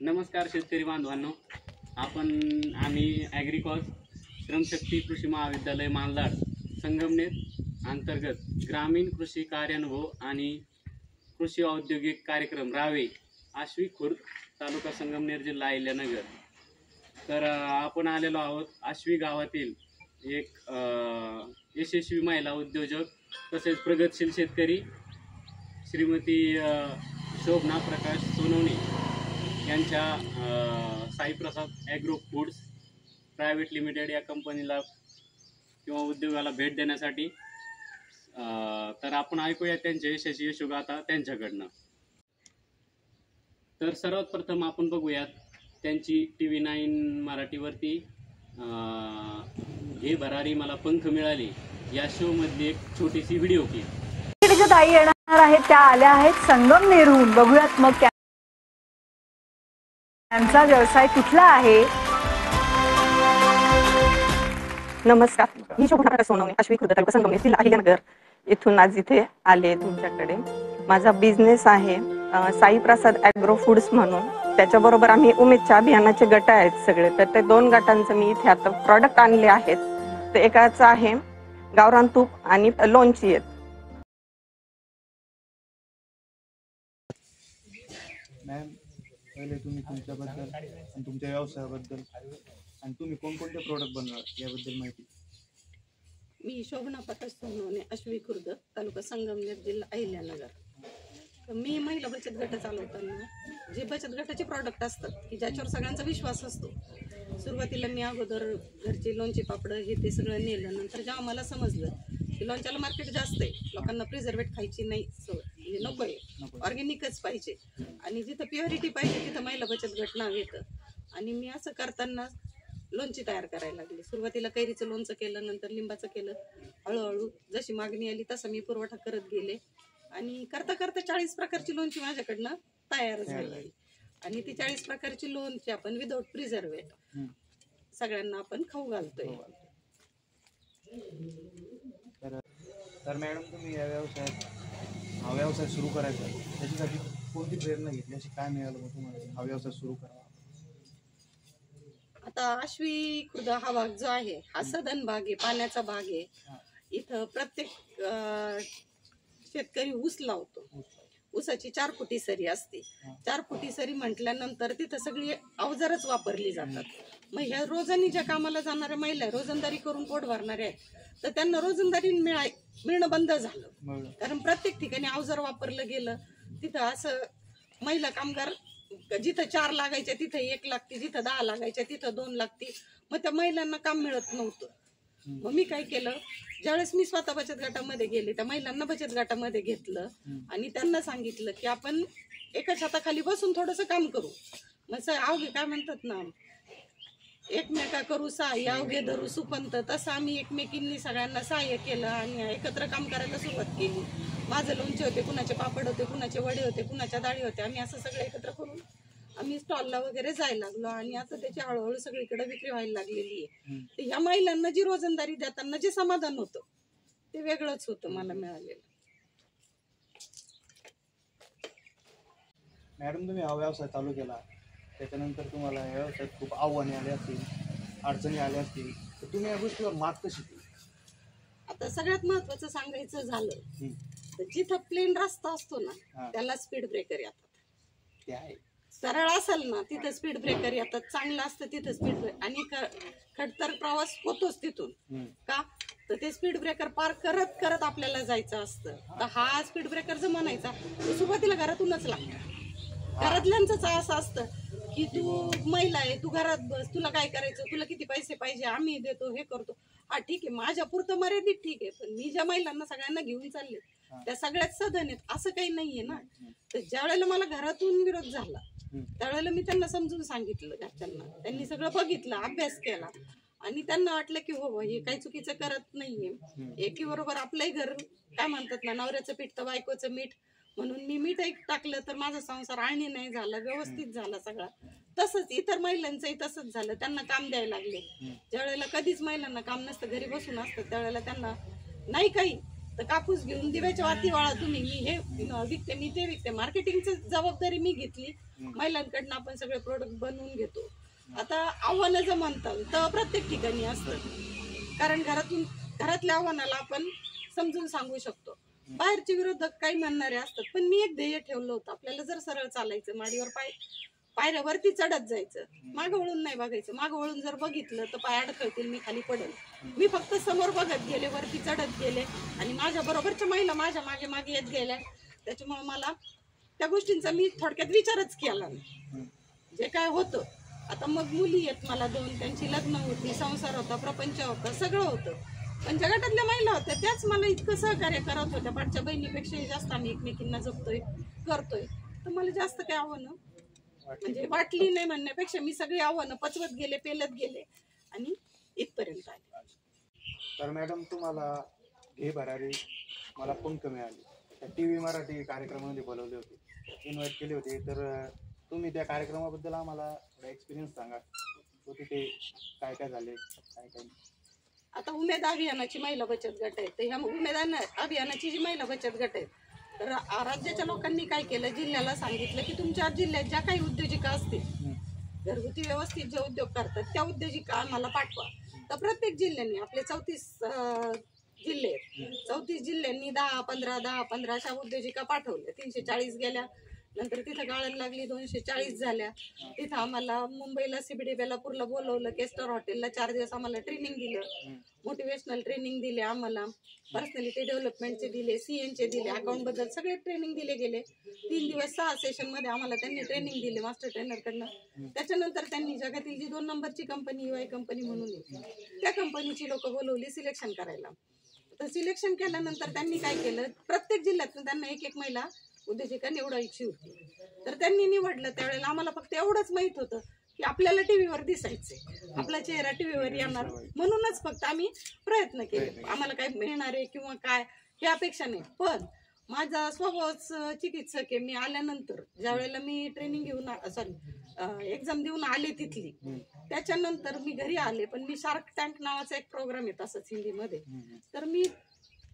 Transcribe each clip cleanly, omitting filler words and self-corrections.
नमस्कार शेतकरी बांधवांनो, आम्ही ॲग्रिकॉज श्रमशक्ती कृषी महाविद्यालय मानलाड संगमनेर अंतर्गत ग्रामीण कृषी कार्यानुभव आणि कृषी औद्योगिक कार्यक्रम रावे आश्वी खुर्द तालुका संगमनेर जिल्हा अहिल्यानगर। तर आपण आलेलो आहोत आश्वी गावातील एक यशस्वी महिला उद्योजक तसेच प्रगतशील शेतकरी श्रीमती शोभना प्रकाश सोनवणे यांच्या साई प्रसाद ॲग्रो फूड्स प्रायव्हेट लिमिटेड या कंपनीला किंवा उद्योगाला भेट देण्यासाठी। तर आपण ऐकूया त्यांचे यशस्वी यशोगाथा त्यांच्याकडनं। तर सर्वात प्रथम आपण बघूयात त्यांची TV9 मराठीवरती हे भरारी मला पंख मिळाले या शो मधली एक छोटीशी व्हिडिओ क्लिप। ज्या ताई येणार आहेत त्या आल्या आहेत संगमनेरहून। बघूयात मग त्यांचा व्यवसाय कुठला आहे। नमस्कार, मी शोभना प्रकाश सोनवणे, आश्वी खुर्द तालुका संगमनेर जिल्हा अहिल्यानगर इथून आज इथे आले तुमच्याकडे। माझा बिझनेस आहे साई प्रसाद ॲग्रो फूड्स म्हणून। त्याच्याबरोबर आम्ही उमेदच्या अभियानाचे गट आहेत सगळे, तर ते 2 गटांचं मी इथे आता प्रॉडक्ट आणले आहेत। ते एकाचं आहे गावरान तूप आणि लोणची आहेत। मॅम, पहिले तुम्ही तुमच्याबद्दल आणि तुमच्या व्यवसायाबद्दल आणि तुम्ही कोणकोणते प्रोडक्ट बनवा याबद्दल माहिती। मी शोभना प्रकाश सोनवणे, आश्वी खुर्द तालुका संगमनेर जिल्हा अहिल्यानगर। तर मी महिला बचत गट चालवताना जे बचत गटाचे प्रॉडक्ट असतात की ज्याच्यावर सगळ्यांचा विश्वास असतो, सुरुवातीला मी अगोदर घरचे लोणचे पापड हे ते सगळं नेलं। नंतर जेव्हा मला समजलं की लोणच्याला मार्केट जास्त आहे, लोकांना प्रिझर्वेट खायची नाही सवय, म्हणजे नको आहे, ऑर्गॅनिकच पाहिजे आणि जिथं प्युरिटी पाहिजे तिथं महिला बचत गट नाव येतं। आणि मी असं करताना लोणची तयार करायला लागले। सुरुवातीला कैरीचं लोणचं केलं, नंतर लिंबाचं केलं। हळूहळू जशी मागणी आली तसं मी पुरवठा करत गेले आणि करता करता 40 प्रकारची लोणची माझ्याकडनं तयार झाली। आणि ती 40 प्रकारची लोणची आपण विदाऊट प्रिझर्वेट सगळ्यांना आपण खाऊ घालतोय। तर मॅडम, तुम्ही या हा व्यवसाय सुरू करायचा त्याच्यासाठी कोणती प्रेरणा घेतली, अशी काय मिळालं मग तुम्हाला हा व्यवसाय सुरू करावा? आता आश्वी खुर्द हा भाग जो आहे हा सदन भाग आहे, पाण्याचा भाग आहे। इथं प्रत्येक शेतकरी ऊस लावतो। ऊसाची 4 फुटी सरी असते। 4 फुटी सरी म्हटल्यानंतर तिथं सगळी अवजारच वापरली जातात। मग ह्या रोजानी ज्या कामाला जाणाऱ्या महिला रोजंदारी करून पोट भरणाऱ्या आहेत, तर त्यांना रोजंदारी मिळणं बंद झालं, कारण प्रत्येक ठिकाणी अवजार वापरलं गेलं। तिथं असं महिला कामगार जिथं 4 लागायच्या तिथं 1 लागते, जिथं 10 लागायच्या तिथं 2 लागते। मग त्या महिलांना काम मिळत नव्हतं। मग मी काय केलं, ज्यावेळेस मी स्वतः बचत गटामध्ये गेले, त्या महिलांना बचत गटामध्ये घेतलं आणि त्यांना सांगितलं की आपण एका छताखाली बसून थोडंसं काम करू। मग अवघे काय म्हणतात ना, एकमेका करू सहाय्य अवघे धरू सुपंत, तसं आम्ही एकमेकींनी सगळ्यांना सहाय्य केलं आणि एकत्र काम करायला सुरुवात केली। माझं लोणचे होते, कुणाचे पापड होते, कुणाचे वडे होते, कुणाच्या डाळी होत्या। आम्ही असं सगळं एकत्र करून आम्ही स्टॉलला वगैरे जायला लागलो आणि आता त्याची हळूहळू सगळीकडे विक्री व्हायला लागलेली आहे। तर ह्या महिलांना जी रोजंदारी देताना जे समाधान होतं ते वेगळंच होतं मला मिळालेलं। मॅडम, तुम्ही हा व्यवसाय चालू केला त्याच्यानंतर तुम्हाला या व्यवसायात खूप आव्हाने आले असतील, अडचणी आल्या असतील, तर तुम्ही या गोष्टीवर मात कशी केली? आता सगळ्यात महत्वाचं सांगायचं झालं तर जिथं प्लेन रस्ता असतो ना त्याला स्पीड ब्रेकर येतात। ते आहे, सरळ असेल ना तिथं स्पीड ब्रेकर येतात, चांगलं असतं तिथं स्पीड ब्रेकर, आणि खडतर प्रवास होतोच तिथून का, तर ते स्पीड ब्रेकर पार करत करत आपल्याला जायचं असतं। तर हा स्पीड ब्रेकर जर म्हणायचा तर सुरुवातीला घरातूनच लागतं। घरातल्यांचंच असं असतं की तू महिला आहे, तू घरात बस, तुला काय करायचं, तुला किती पैसे पाहिजे, आम्ही देतो, हे करतो। हा ठीक आहे, माझ्या पुरतं मर्यादित ठीक आहे, पण मी ज्या महिलांना सगळ्यांना घेऊन चालले त्या सगळ्यात सधन आहेत असं काही नाहीये ना। तर ज्या वेळेला मला घरातून विरोध झाला त्यावेळेला मी त्यांना समजून सांगितलं घरच्यांना, त्यांनी सगळं बघितलं, अभ्यास केला आणि त्यांना वाटलं की हो हे काही चुकीचं करत नाहीये। एकीबरोबर आपलंही घर काय म्हणतात ना, नवऱ्याचं पीठ तर बायकोचं मीठ, म्हणून मी मीठ एक टाकलं तर माझा संसार आळणी नाही झाला, व्यवस्थित झाला सगळा। तसंच इतर महिलांचंही तसंच झालं, त्यांना काम द्यायला लागले। ज्या वेळेला कधीच महिलांना काम नसतं, घरी बसून असतं, त्यावेळेला त्यांना नाही काही तर कापूस घेऊन दिव्याच्या वाती वाळा तुम्ही, मी हे विकते, मी ते विकते. मार्केटिंगची जबाबदारी मी घेतली. महिलांकडनं आपण सगळे प्रोडक्ट बनवून घेतो. आता आव्हानं जर म्हणतात तर प्रत्येक ठिकाणी असतं, कारण घरातल्या आव्हानाला आपण समजून सांगू शकतो. बाहेरचे विरोधक काही म्हणणारे असतात, पण मी एक ध्येय ठेवलं होतं, आपल्याला जर सरळ चालायचं, माडीवर पायऱ्यावरती चढत जायचं, मागं वळून नाही बघायचं. मागं वळून जर बघितलं तर पाय अडकळतील, मी खाली पडेल. मी फक्त समोर बघत गेले, वरती चढत गेले आणि माझ्या बरोबरच्या महिला माझ्या मागे मागे येत गेल्या. त्याच्यामुळे मला त्या गोष्टींचा मी थोडक्यात विचारच केला नाही, जे काय होतं. आता मग मुली आहेत मला 2, त्यांची लग्न होती, संसार होता, प्रपंच होता, सगळं होतं. पण ज्या गटातल्या महिला होत्या त्याच मला इतकं सहकार्य करत होत्या. पाठच्या बहिणीपेक्षाही जास्त आम्ही एकमेकींना जपतोय, करतोय. तर मला जास्त काय आव्हानं म्हणजे वाटली नाही म्हणण्यापेक्षा मी सगळी आव्हानं पचवत गेले, पेलत गेले आणि इथपर्यंत आले. तर मॅडम, तुम्हाला हे भरारी मला फोन कमी आली, TV मराठी कार्यक्रमामध्ये बोलवले होते, इन्व्हाइट केले होते. तर तुम्ही त्या कार्यक्रमाबद्दल आम्हाला थोडा एक्सपिरियन्स सांगा, तो तिथे काय काय झाले, काय काय. आता उमेद अभियानाची महिला बचत गट आहे, तर ह्या उमेद अभियानाची जी महिला बचत गट आहे, तर राज्याच्या लोकांनी काय केलं, जिल्ह्याला सांगितलं की तुमच्या जिल्ह्यात ज्या काही उद्योजिका असतील, घरगुती व्यवस्थित जे उद्योग करतात, त्या उद्योजिका आम्हाला पाठवा. तर प्रत्येक जिल्ह्यांनी, आपले 34 जिल्हे आहेत, 34 जिल्ह्यांनी 10-15 अशा उद्योजिका पाठवल्या. 340 गेल्या, नंतर तिथं गाळण लागली, 240 झाल्या. तिथं आम्हाला मुंबईला CBD बेलापूरला बोलवलं, केस्टर हॉटेलला 4 दिवस आम्हाला ट्रेनिंग दिलं, मोटिवेशनल ट्रेनिंग दिले आम्हाला, पर्सनॅलिटी डेव्हलपमेंटचे दिले, CNचे दिले, अकाउंटबद्दल सगळे ट्रेनिंग दिले गेले. 3 दिवस 6 सेशनमध्ये आम्हाला त्यांनी ट्रेनिंग दिले मास्टर ट्रेनरकडनं. त्याच्यानंतर त्यांनी जगातील जी 2 नंबरची कंपनी UI कंपनी म्हणून आहे, त्या कंपनीची लोक बोलवली सिलेक्शन करायला. तर सिलेक्शन केल्यानंतर त्यांनी काय केलं, प्रत्येक जिल्ह्यातून त्यांना एक महिला उद्योजिका निवडायची होती. तर त्यांनी निवडलं. त्यावेळेला आम्हाला फक्त एवढंच माहित होतं की आपल्याला टीव्हीवर दिसायचंय, आपला चेहरा टीव्हीवर येणार, म्हणूनच फक्त आम्ही प्रयत्न केले. आम्हाला काय मिळणार आहे किंवा काय हे अपेक्षा नाही. पण माझा स्वभावच चिकित्सक आहे. मी आल्यानंतर ज्या वेळेला मी ट्रेनिंग घेऊन एक्झाम देऊन आले तिथली, त्याच्यानंतर मी घरी आले. पण मी शार्क टँक नावाचा एक प्रोग्राम आहे तसंच हिंदीमध्ये, तर मी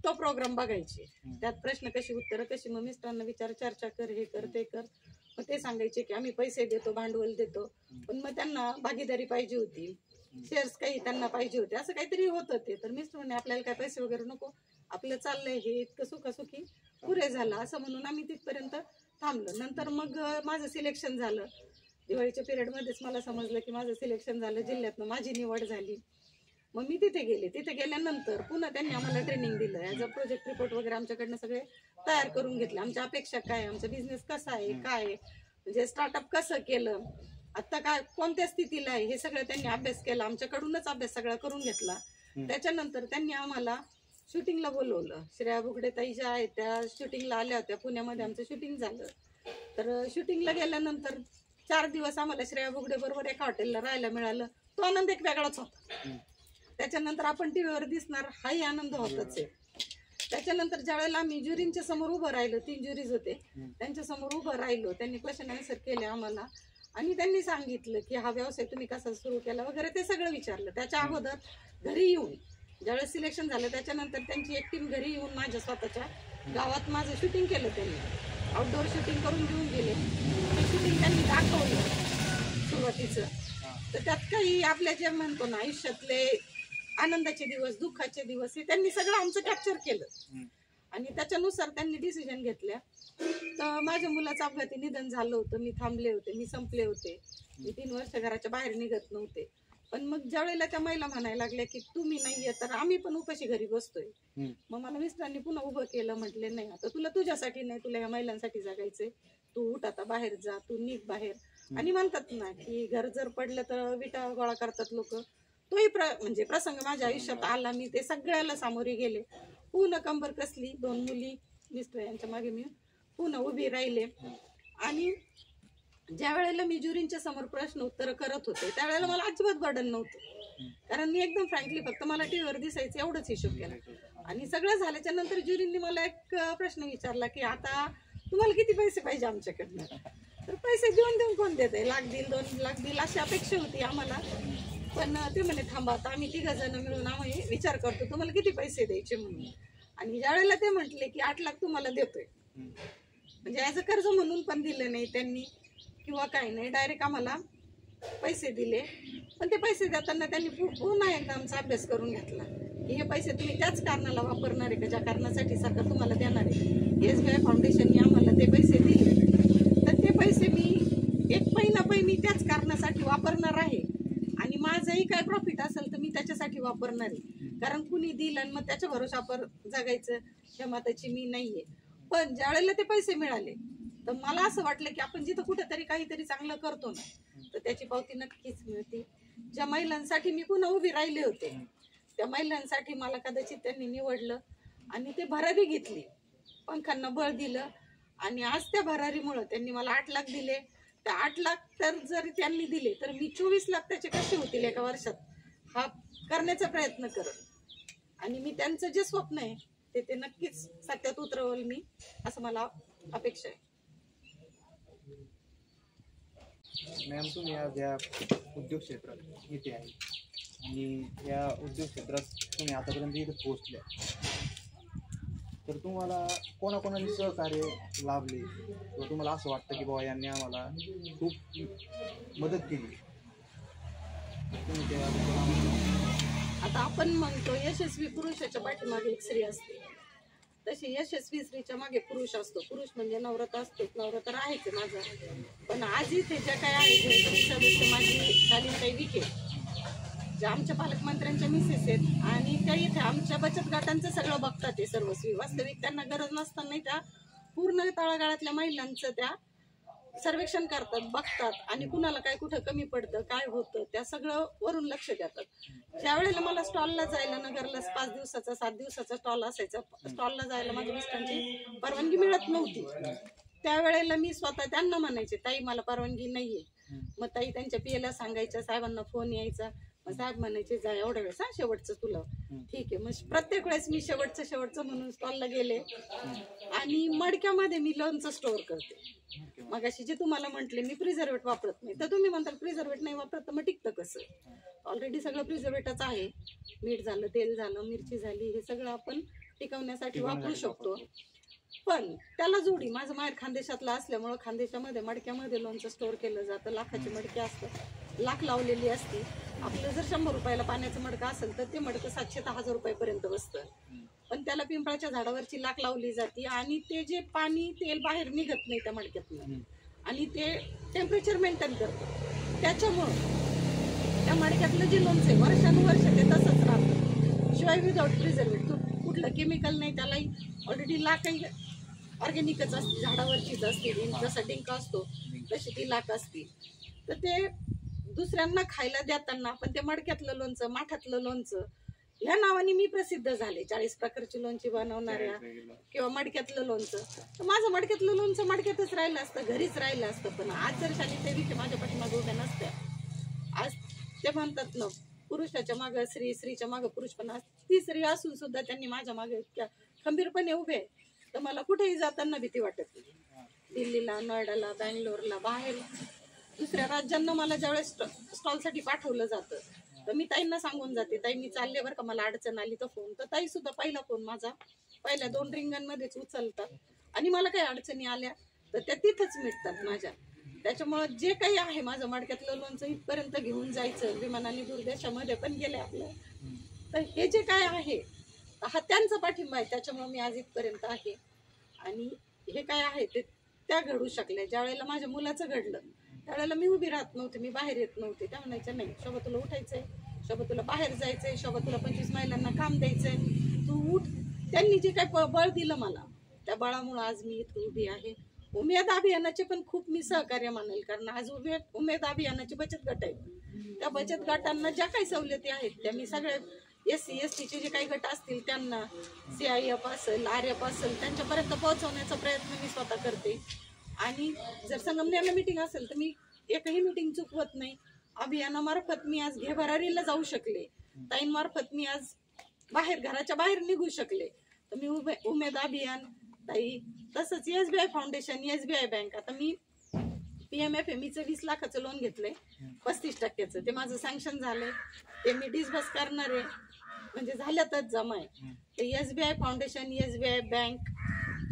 तो प्रोग्राम बघायचे. त्यात प्रश्न कशी, उत्तरं कशी, मग मिस्टरांना विचार, चर्चा कर, हे कर, ते कर. मग ते सांगायचे की आम्ही पैसे देतो, भांडवल देतो, पण मग त्यांना भागीदारी पाहिजे होती, शेअर्स काही त्यांना पाहिजे होते, असं काहीतरी होतं ते. तर मिस्टरांनी आपल्याला काय पैसे वगैरे नको, आपलं चाललंय हे इतकं सुखासुखी पुरे झालं, असं म्हणून आम्ही तिथपर्यंत थांबलो. नंतर मग माझं सिलेक्शन झालं. दिवाळीच्या पिरियडमध्येच मला समजलं की माझं सिलेक्शन झालं, जिल्ह्यातनं माझी निवड झाली. मग मी तिथे गेले. तिथे गेल्यानंतर पुन्हा त्यांनी आम्हाला ट्रेनिंग दिलं. ॲज अ प्रोजेक्ट रिपोर्ट वगैरे आमच्याकडनं सगळे तयार करून घेतले. आमच्या अपेक्षा काय, आमचा बिझनेस कसा आहे, काय म्हणजे स्टार्टअप कसं केलं, आता काय कोणत्या स्थितीला आहे, हे सगळं त्यांनी अभ्यास केला. आमच्याकडूनच अभ्यास सगळा करून घेतला. त्याच्यानंतर त्यांनी आम्हाला शूटिंगला बोलवलं. श्रेया बुगडे ताई ज्या आहेत त्या शूटिंगला आल्या होत्या, पुण्यामध्ये आमचं शूटिंग झालं. तर शूटिंगला गेल्यानंतर 4 दिवस आम्हाला श्रेया बुगडे बरोबर एका हॉटेलला राहायला मिळालं. तो आनंद एक वेगळाच होता. त्याच्यानंतर आपण टीव्हीवर दिसणार हाही आनंद होताच आहे. त्याच्यानंतर ज्या वेळेला आम्ही ज्युरींच्या समोर उभं राहिलो, 3 ज्युरीज होते, त्यांच्या समोर उभं राहिलो, त्यांनी क्वेश्चन आन्सर केले आम्हाला आणि त्यांनी सांगितलं की हा व्यवसाय तुम्ही कसा सुरू केला वगैरे, ते सगळं विचारलं. त्याच्या अगोदर घरी येऊन ज्यावेळेस सिलेक्शन झालं त्याच्यानंतर त्यांची एक टीम घरी येऊन माझ्या स्वतःच्या गावात माझं शूटिंग केलं. त्यांनी आउटडोअर शूटिंग करून घेऊन गेले. ते शूटिंग त्यांनी दाखवलं सुरुवातीचं. तर त्यात काही आपल्या जे म्हणतो ना आयुष्यातले आनंदाचे दिवस, दुःखाचे दिवस, हे त्यांनी सगळं आमचं कॅप्चर केलं आणि त्याच्यानुसार त्यांनी डिसिजन घेतल्या. तर माझ्या मुलाचं अपघाती निधन झालं होतं, मी थांबले होते, मी संपले होते, मी 3 वर्ष घराच्या बाहेर निघत नव्हते. पण मग ज्या वेळेला त्या महिला म्हणायला लागल्या की तुम्ही नाहीये तर आम्ही पण उपाशी घरी बसतोय, मग मला मिस्टरांनी पुन्हा उभं केलं. म्हटले नाही, आता तुला तुझ्यासाठी नाही, तुला या महिलांसाठी जगायचंय, तू उठ आता, बाहेर जा, तू निघ बाहेर. आणि म्हणतात ना की घर जर पडलं तर विटा गोळा करतात लोक, तोही म्हणजे प्रसंग माझ्या आयुष्यात आला. मी ते सगळ्याला सामोरे गेले. पूर्ण कंबर कसली, 2 मुली मिस्टर यांच्या मागे मी पुन्हा उभी राहिले. आणि ज्या वेळेला मी ज्युरींच्या समोर प्रश्न उत्तर करत होते त्यावेळेला मला अजिबात बर्डन नव्हतं, कारण मी एकदम फ्रँकली फक्त मला टीव्हीवर दिसायचं एवढंच हिशोब केला. आणि सगळं झाल्याच्या नंतर ज्युरींनी मला एक प्रश्न विचारला की आता तुम्हाला किती पैसे पाहिजे आमच्याकडनं. तर पैसे देऊन कोण देते, 1 लाख देईल, 2 लाख देईल अशी अपेक्षा होती आम्हाला. पण ते म्हणे थांबा, आता आम्ही 3 जण मिळून आम्ही विचार करतो तुम्हाला किती पैसे द्यायचे म्हणून. आणि ज्या वेळेला ते म्हटले की 8 लाख तुम्हाला देतोय, म्हणजे ऍज अ कर्ज म्हणून पण दिलं नाही त्यांनी किंवा काही नाही, डायरेक्ट आम्हाला पैसे दिले. पण ते पैसे देताना त्यांनी पुन्हा एकदा आमचा अभ्यास करून घेतला की हे पैसे तुम्ही त्याच कारणाला वापरणार आहे का ज्या कारणासाठी सरकार तुम्हाला देणार आहे. SBI फाउंडेशनने आम्हाला ते पैसे दिले, तर ते पैसे मी एक महिना मी त्याच कारणासाठी वापरणार आहे आणि माझंही काय प्रॉफिट असेल तर मी त्याच्यासाठी वापरणार आहे. कारण कुणी दिलं आणि मग त्याच्या भरोशावर जगायचं ह्या मताची मी नाहीये. पण ज्या वेळेला ते पैसे मिळाले तर मला असं वाटलं की आपण जिथं कुठेतरी काहीतरी चांगलं करतो ना तर त्याची पावती नक्कीच मिळते. ज्या महिलांसाठी मी पुन्हा उभी राहिले होते त्या महिलांसाठी मला कदाचित त्यांनी निवडलं आणि ते भरारी घेतली, पंखांना बळ दिलं आणि आज त्या भरारीमुळं त्यांनी मला 8 लाख दिले. त्या 8 लाख तर जरी त्यांनी दिले तर मी 24 लाख त्याचे कसे होतील एका वर्षात हा करण्याचा प्रयत्न करत आणि मी त्यांचं जे स्वप्न आहे ते नक्कीच सत्यात उतरवल मी, असं मला अपेक्षा आहे. मॅम तुम्ही आज या उद्योग क्षेत्रात इथे आहे आणि या उद्योग क्षेत्रात तुम्ही आतापर्यंत इथे पोहोचल्या, तर तुम्हाला कोणाकोणाने सहकार्य लाभले किंवा तुम्हाला असं वाटतं की बाबा यांनी आम्हाला खूप मदत केली, तुम्ही त्याबद्दल? आता आपण म्हणतो यशस्वी पुरुषाच्या पाठीमागे एक स्त्री असते, तशी यशस्वी स्त्रीच्या मागे पुरुष असतो. पुरुष म्हणजे नवरा तर असतोच, नवरा तर आहेच माझा. पण आज इथे ज्या काय आहे सदस्य माझी शालीनताई विखे, ज्या आमच्या पालकमंत्र्यांच्या मिसेस आहेत आणि त्या इथे आमच्या बचत गटांचं सगळं बघतात ते सर्वस्वी. वास्तविक त्यांना गरज नसताना त्या पूर्ण तळागाळातल्या महिलांचं त्या सर्वेक्षण करतात, बघतात आणि कुणाला काय कुठं कमी पडतं काय होतं त्या सगळं वरून लक्ष देतात. ज्या वेळेला मला स्टॉलला जायला नगरला 5 दिवसाचा 7 दिवसाचा स्टॉल असायचा, स्टॉलला जायला माझ्या मिस्टरांची परवानगी मिळत नव्हती, त्यावेळेला मी स्वतः त्यांना म्हणायचे ताई मला परवानगी नाहीये. मग ताई त्यांच्या PA सांगायच्या, साहेबांना फोन यायचा, मग साहेब म्हणायचे जा एवढ्या वेळेस शेवटचं तुला ठीक आहे. मग प्रत्येक वेळेस मी शेवटचं म्हणून स्टॉलला गेले आणि मडक्यामध्ये मी लोणचं स्टोअर करते. मग अशी जे तुम्हाला म्हटले मी प्रिझर्वेट वापरत नाही, तर तुम्ही म्हणताल प्रिझर्वेट नाही वापरत तर मग टिकतं कसं? ऑलरेडी सगळं प्रिझर्वेटच आहे, मीठ झालं, तेल झालं, मिरची झाली, हे सगळं आपण टिकवण्यासाठी वापरू शकतो. पण त्याला जोडी माझं माहेर खानदेशातलं असल्यामुळं खानदेशामध्ये मडक्यामध्ये लोणचं स्टोअर केलं जातं. लाखाची मडके असतात, लाख लावलेली असती. आपलं जर 100 रुपयाला पाण्याचं मडकं असेल तर ते मडकं 700 ते 1000 रुपयापर्यंत बसतं. पण त्याला पिंपळाच्या झाडावरची लाख लावली जाते आणि ते जे पाणी तेल बाहेर निघत नाही त्या मडक्यातून आणि ते टेम्परेचर मेंटेन करतं. त्याच्यामुळं त्या मडक्यातलं जे लोणचं आहे वर्षानुवर्ष ते तसंच राहतं. शिवाय विदाऊट प्रिझर्वेटिव्ह कुठलं केमिकल नाही, त्यालाही ऑलरेडी लाखही ऑर्गॅनिकच असते, झाडावरचीच असते. जसा डिंका असतो तशी ती लाख असते. तर ते दुसऱ्यांना खायला देताना पण ते मडक्यातलं लोणचं, माठातलं लोणचं ह्या नावाने मी प्रसिद्ध झाले. 40 प्रकारची लोणची बनवणाऱ्या किंवा मडक्यातलं लोणचं. तर माझं मडक्यातलं लोणचं मडक्यातच राहिलं असतं, घरीच राहिलं असतं. पण आज जर शालीनताई विखे माझ्या पाठीमागे उभ्या नसत्या, आज ते म्हणतात ना पुरुषाच्या मागं स्त्री, स्त्रीच्या मागं पुरुष, पण आज ती स्त्री असून सुद्धा त्यांनी माझ्या मागे इतक्या खंबीरपणे उभे तर मला कुठेही जाताना भीती वाटत नाही. दिल्लीला, नोएडाला, बँगलोरला, बाहेर दुसऱ्या राज्यांना मला ज्यावेळेस स्टॉलसाठी पाठवलं जातं तर मी ताईंना सांगून जाते ताई मी चालले बरं का, मला अडचण आली तर फोन. तर ताई सुद्धा पहिला फोन माझा पहिल्या 2 रिंगांमध्येच उचलतात आणि मला काही अडचणी आल्या तर त्या तिथंच मिटतात माझ्या. त्याच्यामुळं जे काही आहे माझं मडक्यातलं लोणचं इथपर्यंत घेऊन जायचं, विमानाने दूरदेशामध्ये पण गेले आपलं, तर हे जे काय आहे हा त्यांचा पाठिंबा आहे. त्याच्यामुळे मी आज इथपर्यंत आहे आणि हे काय आहे ते त्या घडू शकल्या. ज्या वेळेला माझ्या मुलाचं घडलं त्यावेळेला मी उभी राहत नव्हते, मी बाहेर येत नव्हते. त्या म्हणायच्या नाही शोभा तुला उठायचंय, शोभा तुला बाहेर जायचंय, शोभा तुला 25 महिलांना काम द्यायचंय, तू उठ. त्यांनी जे काही बळ दिलं मला त्या बळामुळे आज मी इथं उभी आहे. उमेद अभियानाचे पण खूप मी सहकार्य मानेल, कारण आज उमेद अभियानाचे बचत गट आहेत. त्या बचत गटांना ज्या काही सवलती आहेत त्या मी सगळ्या SC STचे जे काही गट असतील त्यांना CIF असेल, RF असेल त्यांच्यापर्यंत पोहोचवण्याचा प्रयत्न मी स्वतः करते. आणि जर संगमनेरला मीटिंग असेल तर मी एकही मीटिंग चुकवत नाही. अभियानामार्फत मी आज घेभरारीला जाऊ शकले, ताईंमार्फत मी आज बाहेर घराच्या बाहेर निघू शकले, तर मी उमेद अभियान ताई तसंच SBI फाउंडेशन, SBI बँक. आता मी PMFMEचं 20 लाखाचं लोन घेतलंय 35% ते माझं सँक्शन झालंय, ते मी डिस्बर्स करणार आहे. म्हणजे झाल्यातच जमा आहे. ते SBI फाउंडेशन, SBI बँक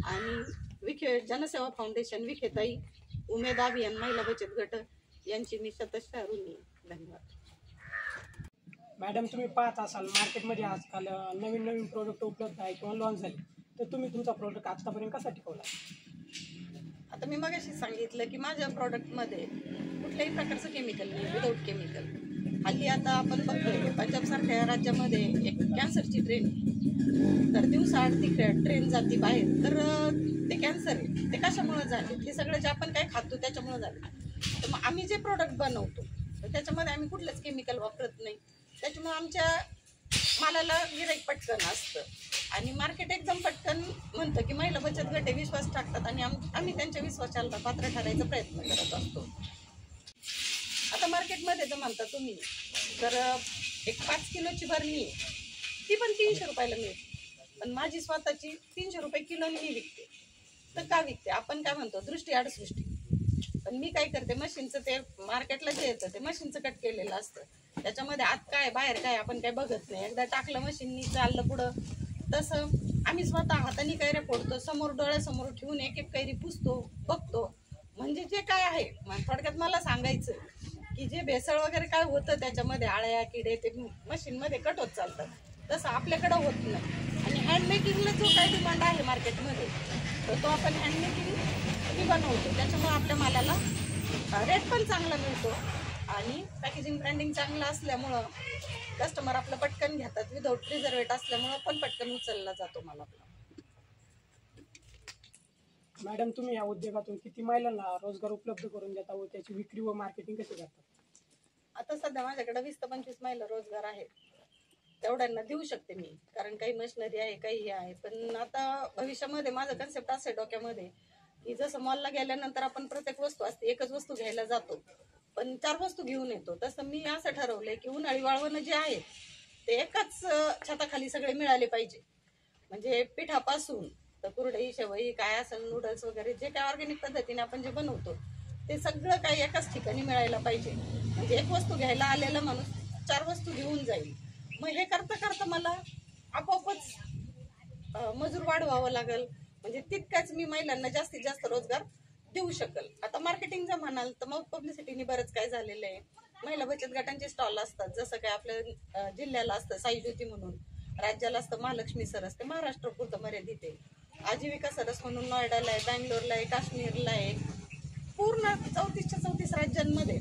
आणि विखे जनसेवा फाउंडेशन, विखेताई, उमेद अभियान, महिला बचत गट यांची मी शतशः ऋणी. धन्यवाद. मॅडम, तुम्ही पाहत असाल मार्केटमध्ये आजकाल नवीन नवीन प्रोडक्ट उपलब्ध आहे किंवा लॉन्च झाले, तर तुम्ही तुमचा प्रोडक्ट आतापर्यंत कसा टिकवला? आता मी मगाशी सांगितलं की माझ्या प्रॉडक्टमध्ये कुठल्याही प्रकारचं केमिकल नाही, विदाऊट केमिकल. हल्ली आता आपण बघतोय पंजाबसारख्या राज्यामध्ये एक कॅन्सरची ट्रेन, तर दिवसाआड ती ट्रेन जाती बाहेर, तर ते कॅन्सर आहे. ते कशामुळे झाले? हे सगळं जे आपण काय खातो त्याच्यामुळे झालं. तर मग आम्ही जे प्रोडक्ट बनवतो तर त्याच्यामध्ये आम्ही कुठलंच केमिकल वापरत नाही. त्याच्यामुळे आमच्या मालाला गिराईक पटकन असतं आणि मार्केट एकदम पटकन म्हणतं की महिला बचत गट विश्वास टाकतात आणि आम्ही त्यांच्या विश्वासाला पात्र ठरायचा प्रयत्न करत असतो. आता मार्केटमध्ये जर म्हणता तुम्ही तर एक 5 किलोची बरणी आहे, ती पण 300 रुपयाला मिळते, पण माझी स्वतःची 300 रुपये किलोनी मी विकते. तर का विकते? आपण काय म्हणतो, दृष्टी आडसृष्टी. पण मी काय करते, मशीनचं ते मार्केटला जे येतं ते मशीनचं कट केलेलं असतं, त्याच्यामध्ये आत काय बाहेर काय आपण काय बघत नाही. एकदा टाकलं मशीननी, चाललं पुढं. तसं आम्ही स्वतः हाताने कैऱ्या फोडतो, समोर डोळ्यासमोर ठेवून एक एक कैरी पुसतो, बघतो. म्हणजे जे काय आहे थोडक्यात मला सांगायचं की जे भेसळ वगैरे काय होतं त्याच्यामध्ये, आळ्या किडे ते मशीनमध्ये कट होत चालतात, तसं आपल्याकडं होत नाही. आणि हँडमेकिंगला जो काय डिमांड आहे मार्केटमध्ये, तर तो आपण हँडमेकिंग बनवतो. त्याच्यामुळे आपल्या मालाला रेट पण चांगला मिळतो आणि पॅकेजिंग ब्रँडिंग चांगलं असल्यामुळं कस्टमर आपलं पटकन घेतात. विदाऊट प्रिझर्वेट असल्यामुळं पण पटकन उचलला जातो माल आपला. मॅडम, तुम्ही या उद्योगातून किती महिलांना रोजगार उपलब्ध करून देता व त्याची विक्री व मार्केटिंग कशी करतात? आता सध्या माझ्याकडे 20 ते 25 महिला रोजगार आहेत. तेवढ्यांना देऊ शकते मी, कारण काही मशिनरी आहे, काही आहे. पण आता भविष्यामध्ये माझं कन्सेप्ट असे डोक्यामध्ये की जसं मॉलला गेल्यानंतर आपण प्रत्येक वस्तू असते, एकच वस्तू घ्यायला जातो पण 4 वस्तू घेऊन येतो. तसं मी असं ठरवलंय की उन्हाळी वाळवणं जे आहे ते एकाच छताखाली सगळे मिळाले पाहिजे. म्हणजे पिठापासून तर कुरडई, शेवई, काय असेल, नूडल्स वगैरे जे काय ऑर्गॅनिक पद्धतीने आपण जे बनवतो ते सगळं काही एकाच ठिकाणी मिळायला पाहिजे. म्हणजे एक वस्तू घ्यायला आलेला माणूस 4 वस्तू घेऊन जाईल. मग हे करता करता मला आपोआपच मजूर वाढवावं लागेल. म्हणजे तितकाच मी महिलांना जास्तीत जास्त रोजगार देऊ शकल. आता मार्केटिंग जर म्हणाल तर मग पब्लिसिटीने बरंच काय झालेलं आहे. महिला बचत गटांचे स्टॉल असतात, जसं काय आपल्या जिल्ह्याला असतं साईज्योती म्हणून, राज्याला असतं महालक्ष्मी सरस, ते महाराष्ट्र पुरतं मर्यादित आहे. आजीविका सरस म्हणून नोएडाला आहे, बँगलोरला आहे, काश्मीरला आहे. पूर्ण 34च्या 34 राज्यांमध्ये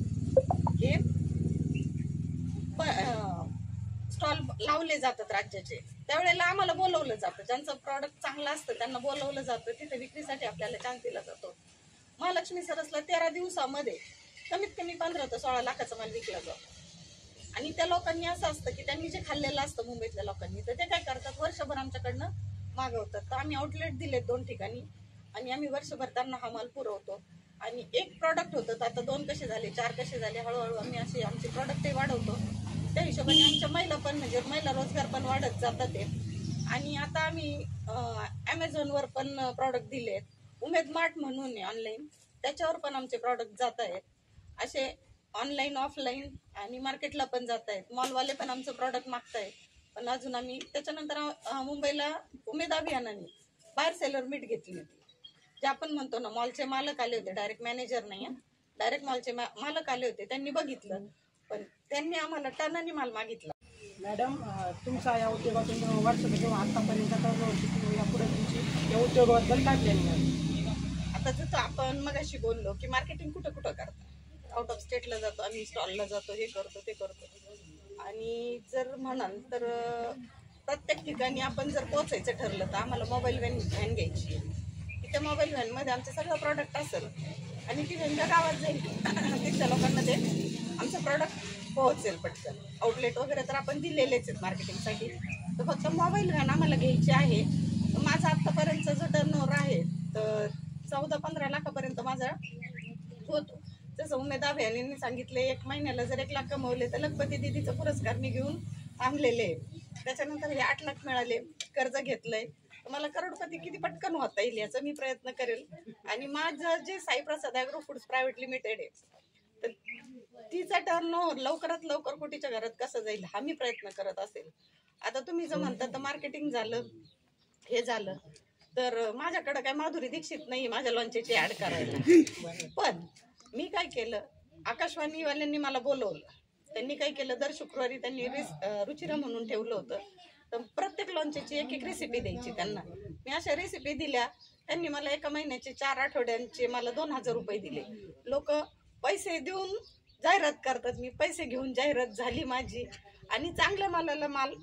हे स्टॉल लावले जातात राज्याचे. त्यावेळेला आम्हाला बोलवलं जातं, ज्यांचं प्रॉडक्ट चांगलं असतं त्यांना बोलवलं जातं, तिथे विक्रीसाठी आपल्याला चान्स दिला जातो. महालक्ष्मी सरसला 13 दिवसामध्ये कमीत कमी 15 ते 16 लाखाचा माल विकला जातो. आणि त्या लोकांनी असं असतं की त्यांनी जे खाल्लेलं असतं मुंबईतल्या लोकांनी, तर ते काय करतात, वर्षभर आमच्याकडनं मागवतात. तर आम्ही आउटलेट दिलेत 2 ठिकाणी आणि आम्ही वर्षभर त्यांना हा माल पुरवतो. आणि एक प्रॉडक्ट होतं तर आता 2 कसे झाले, 4 कसे झाले, हळूहळू आम्ही असे आमचे प्रॉडक्टही वाढवतो. त्या हिशोबाने आमच्या महिला पण म्हणजे महिला रोजगार पण वाढत जातात ते. आणि आता आम्ही ॲमेझॉनवर पण प्रॉडक्ट दिलेत. उमेद मार्ट म्हणून आहे ऑनलाईन, त्याच्यावर पण आमचे प्रॉडक्ट जात आहेत. असे ऑनलाईन, ऑफलाईन आणि मार्केटला पण जात आहेत. मॉलवाले पण आमचं प्रॉडक्ट मागतायत. पण अजून आम्ही त्याच्यानंतर मुंबईला उमेद अभियानाने बाहेर सेलर मीट घेतली होती, जे आपण म्हणतो ना, मॉलचे मालक आले होते, डायरेक्ट मॅनेजर नाही, डायरेक्ट मॉलचे मालक आले होते. त्यांनी बघितलं, पण त्यांनी आम्हाला टनाने माल मागितला. मॅडम, तुमचा या उद्योगातून वर्षभर किंवा आतापर्यंत यापुढे तुमची या उद्योगाबद्दल काय प्लॅनिंग आहे? आता जसं आपण मगाशी बोललो की मार्केटिंग कुठं कुठं करतात, आउट ऑफ स्टेटला जातो आम्ही, स्टॉलला जातो, हे करतो ते करतो. आणि जर म्हणाल तर प्रत्येक ठिकाणी आपण जर पोहोचायचं ठरलं तर आम्हाला मोबाईल व्हॅन घ्यायची आहे. त्या मोबाईल व्हॅनमध्ये आमचे सगळं प्रॉडक्ट असेल आणि ती व्हॅनच्या गावात जाईल, तिथल्या लोकांना ते आमचं प्रॉडक्ट पोहोचेल पटकन. आउटलेट वगैरे तर आपण दिलेलेच आहेत मार्केटिंगसाठी, तर फक्त मोबाईल व्हॅन आम्हाला घ्यायची आहे. तर माझा आत्तापर्यंतचा जो टर्नओव्हर आहे तर 14-15 लाखापर्यंत माझा होतो. जसं उमेद अभियानाने सांगितले, 1 महिन्याला जर 1 लाख कमवले तर लखपती दिदीचा पुरस्कार मी घेऊन थांबलेले आहे. त्याच्यानंतर हे 8 लाख मिळाले, कर्ज घेतलंय, तर मला करोडपती किती पटकन होता येईल याचा मी प्रयत्न करेल. आणि माझं जे साई प्रसाद ॲग्रो फूड्स प्रायव्हेट लिमिटेड आहे तर तिचा टर्नओव्हर लवकरात लवकर कोटीच्या घरात कसं जाईल हा मी प्रयत्न करत असेल. आता तुम्ही जर म्हणता तर मार्केटिंग झालं, हे झालं, तर माझ्याकडे काय माधुरी दीक्षित नाही माझ्या लॉन्चची ऍड करायला. पण मी काय केलं, आकाशवाणीवाल्यांनी मला बोलवलं, त्यांनी काय केलं, दर शुक्रवारी त्यांनी रुचिरा म्हणून ठेवलं होतं. तर प्रत्येक लॉन्चची एक एक रेसिपी द्यायची त्यांना. मी अशा रेसिपी दिल्या, त्यांनी मला एका महिन्याचे 4 आठवड्यांचे मला 2000 रुपये दिले. लोक पैसे देऊन जाहिरात करतात, मी पैसे घेऊन जाहिरात झाली माझी. आणि चांगल्या मालाला माल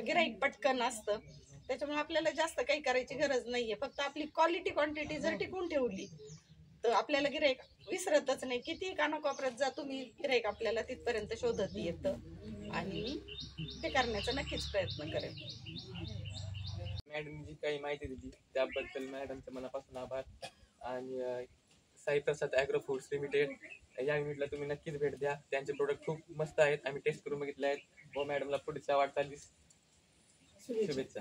गिराईक पटकन असतं, त्याच्यामुळे आपल्याला जास्त काही करायची गरज नाहीये. फक्त आपली क्वालिटी क्वांटिटी जर टिकून ठेवली तर आपल्याला गिराईक विसरतच नाही. किती कानाकोपऱ्यात जा तुम्ही, गिराईक आपल्याला तिथपर्यंत शोधत येतं आणि ते करण्याचा नक्कीच प्रयत्न करेल. मॅडम जी काही माहिती दिली त्याबद्दल मॅडमचं मनापासून आभार. आणि साई प्रसाद ॲग्रो फूड्स लिमिटेड या युनिटला तुम्ही नक्कीच भेट द्या. त्यांचे प्रोडक्ट खूप मस्त आहेत, आम्ही टेस्ट करून बघितले आहेत. व मॅडमला पुढच्या वाटचालीस शुभेच्छा.